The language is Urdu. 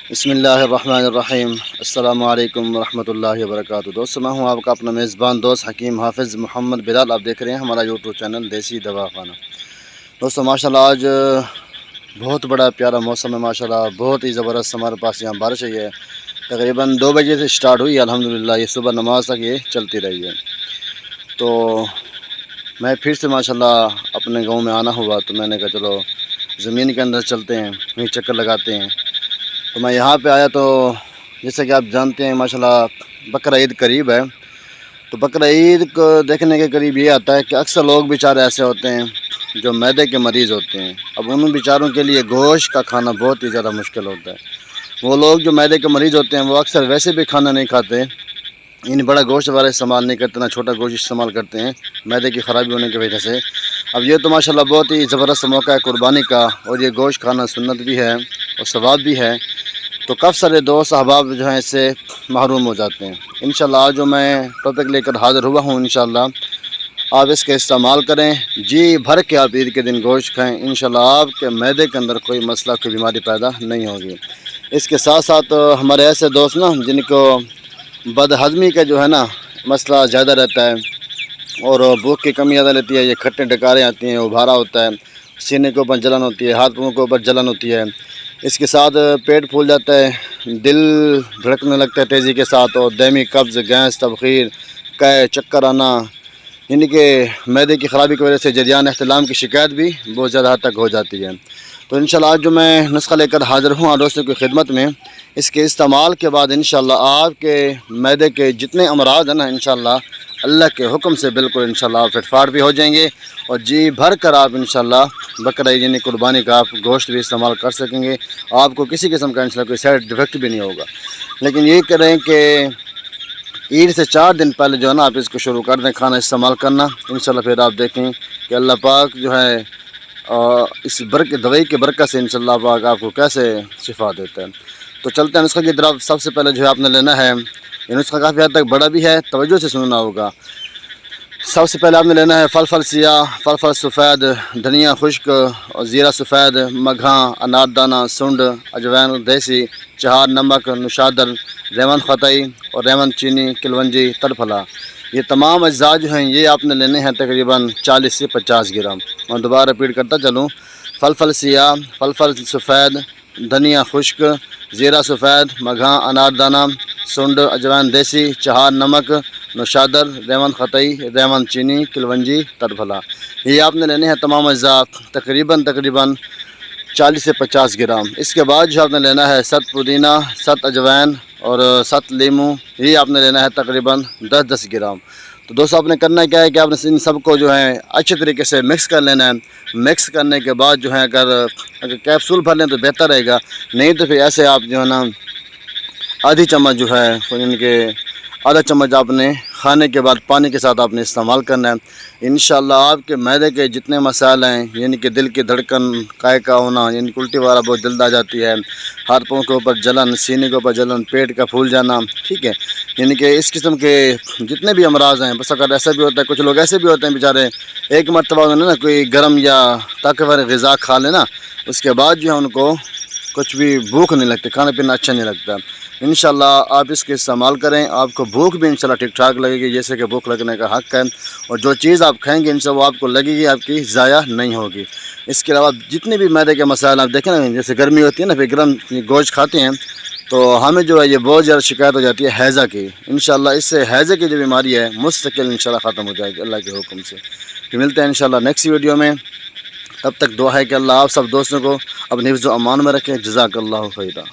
بسم اللہ الرحمن الرحیم۔ السلام علیکم ورحمۃ اللہ وبرکاتہ۔ دوستو میں ہوں آپ کا اپنا میزبان دوست حکیم حافظ محمد بلال۔ آپ دیکھ رہے ہیں ہمارا یوٹیوب چینل دیسی دوا خانہ۔ دوستو ماشاءاللہ آج بہت بڑا پیارا موسم ہے، ماشاءاللہ بہت ہی زبردست ہمارے پاس یہاں بارش ہے۔ تقریباً 2 بجے سے سٹارٹ ہوئی، الحمدللہ یہ صبح نماز تک یہ چلتی رہی ہے۔ تو میں پھر سے ماشاءاللہ اپنے گاؤں میں آنا ہوا، تو میں نے کہا چلو زمین کے اندر چلتے ہیں، وہیں چکر لگاتے ہیں۔ تو میں یہاں پہ آیا تو جیسے کہ آپ جانتے ہیں ماشاءاللہ بقرہ عید قریب ہے، تو بقرہ عید کو دیکھنے کے قریب یہ آتا ہے کہ اکثر لوگ بیچارے ایسے ہوتے ہیں جو معدے کے مریض ہوتے ہیں۔ اب ان بیچاروں کے لیے گوشت کا کھانا بہت ہی زیادہ مشکل ہوتا ہے۔ وہ لوگ جو معدے کے مریض ہوتے ہیں وہ اکثر ویسے بھی کھانا نہیں کھاتے، یعنی بڑا گوشت وغیرہ استعمال نہیں کرتے، نہ چھوٹا گوشت استعمال کرتے ہیں معدے کی خرابی ہونے کی وجہ سے۔ اب یہ تو ماشاءاللہ بہت ہی زبردست موقع ہے قربانی کا، اور یہ گوشت کھانا سنت بھی ہے اور ثواب بھی ہے، تو کافی سارے دوست احباب جو ہیں اس سے محروم ہو جاتے ہیں۔ انشاءاللہ آج جو میں ٹاپک لے کر حاضر ہوا ہوں، انشاءاللہ آپ اس کا استعمال کریں، جی بھر کے آپ عید کے دن گوشت کھائیں، انشاءاللہ آپ کے معدے کے اندر کوئی مسئلہ کوئی بیماری پیدا نہیں ہوگی۔ اس کے ساتھ ساتھ ہمارے ایسے دوست نا جن کو بد ہضمی کا جو ہے نا مسئلہ زیادہ رہتا ہے اور بھوک کی کمی زیادہ رہتی ہے، یہ کھٹے ڈکاریں آتی ہیں، ابھارا ہوتا ہے، سینے کے اوپر جلن ہوتی ہے، ہاتھ پاؤں کے اوپر جلن ہوتی ہے، اس کے ساتھ پیٹ پھول جاتا ہے، دل دھڑکنے لگتا ہے تیزی کے ساتھ، اور دائمی قبض، گیس، تبخیر، قے، چکر آنا، یعنی کہ معدے کی خرابی کی وجہ سے جریان احتلام کی شکایت بھی بہت زیادہ حد تک ہو جاتی ہے۔ تو انشاءاللہ آج جو میں نسخہ لے کر حاضر ہوں دوستوں کی خدمت میں، اس کے استعمال کے بعد انشاءاللہ آپ کے معدے کے جتنے امراض ہیں نا انشاءاللہ اللہ کے حکم سے بالکل انشاءاللہ آپ فٹ فاٹ بھی ہو جائیں گے، اور جی بھر کر آپ انشاءاللہ بقرہ عید یعنی قربانی کا آپ گوشت بھی استعمال کر سکیں گے۔ آپ کو کسی قسم کا انشاءاللہ کوئی سائڈ ڈیفیکٹ بھی نہیں ہوگا۔ لیکن یہ کریں کہ عید سے 4 دن پہلے جو ہے نا آپ اس کو شروع کر دیں کھانا استعمال کرنا، انشاءاللہ پھر آپ دیکھیں کہ اللہ پاک جو ہے اس دوائی کے برکت سے انشاءاللہ پاک آپ کو کیسے شفا دیتا ہے۔ تو چلتے ہیں نسخے کی طرف۔ سب سے پہلے جو ہے آپ نے لینا ہے، یہ نسخہ کافی حد تک بڑا بھی ہے، توجہ سے سننا ہوگا۔ سب سے پہلے آپ نے لینا ہے فلفل سیاہ، فلفل سفید، دھنیا خشک اور زیرہ سفید، مگھاں، اناردانہ، سنڈ، اجوین دیسی، چہار نمک، نشادر، ریون خطائی اور ریون چینی، کلونجی، ترپھلا، یہ تمام اجزاء جو ہیں یہ آپ نے لینے ہیں تقریباً 40 سے 50 گرام۔ میں دوبارہ ریپیٹ کرتا چلوں، فلفل سیاہ، فلفل سفید، دھنیا خشک، زیرہ سفید، مگھاں، اناردانہ، سنڈ، اجوین دیسی، چہار نمک، نشادر، ریون خطائی، ریون چینی، کلونجی، ترپھلا، یہ آپ نے لینے ہیں تمام اجزاء تقریباً 40 سے 50 گرام۔ اس کے بعد جو آپ نے لینا ہے 7 پودینہ، 7 اجوین اور 7 لیموں، یہ آپ نے لینا ہے تقریباً 10 گرام۔ تو دوستو آپ نے کرنا کیا ہے کہ آپ نے ان سب کو جو ہے اچھے طریقے سے مکس کر لینا ہے۔ مکس کرنے کے بعد جو ہے اگر کیپسول بھر لیں تو بہتر رہے گا، نہیں تو پھر ایسے آپ جو ہے نا آدھی چمچ جو ہے یعنی کہ آدھا چمچ آپ نے کھانے کے بعد پانی کے ساتھ آپ نے استعمال کرنا ہے۔ انشاءاللہ آپ کے معدے کے جتنے مسائل ہیں، یعنی کہ دل کی دھڑکن، قے کا ہونا، یعنی الٹی وغیرہ بہت جلد آ جاتی ہے، ہاتھ پاؤں کے اوپر جلن، سینے کے اوپر جلن، پیٹ کا پھول جانا، ٹھیک ہے، یعنی کہ اس قسم کے جتنے بھی امراض ہیں، بس اگر ایسا بھی ہوتا ہے، کچھ لوگ ایسے بھی ہوتے ہیں بیچارے ایک مرتبہ انہوں نے نا کوئی گرم یا طاقتور غذا کھا لینا، اس کے بعد جو ہے ان کو کچھ بھی بھوک نہیں لگتی، کھانا پینا اچھا نہیں لگتا۔ انشاءاللہ آپ اس کے استعمال کریں، آپ کو بھوک بھی انشاءاللہ ٹھیک ٹھاک لگے گی، جیسے کہ بھوک لگنے کا حق ہے، اور جو چیز آپ کھائیں گے انشاءاللہ وہ آپ کو لگے گی، آپ کی ضائع نہیں ہوگی۔ اس کے علاوہ جتنے بھی معدے کے مسائل آپ دیکھیں نا، جیسے گرمی ہوتی ہے نا، پھر گرم گوشت کھاتے ہیں تو ہمیں جو ہے یہ بہت زیادہ شکایت ہو جاتی ہے ہیضہ کی۔ انشاءاللہ اس سے ہیضے کی جو بیماری ہے مستقل انشاءاللہ ختم ہو جائے گی اللہ کے حکم سے۔ پھر ملتے ہیں انشاءاللہ نیکسٹ ویڈیو میں، تب تک دعا ہے کہ اللہ آپ سب دوستوں کو اپنے حفظ و امان میں رکھیں۔ جزاک اللہ خیرہ۔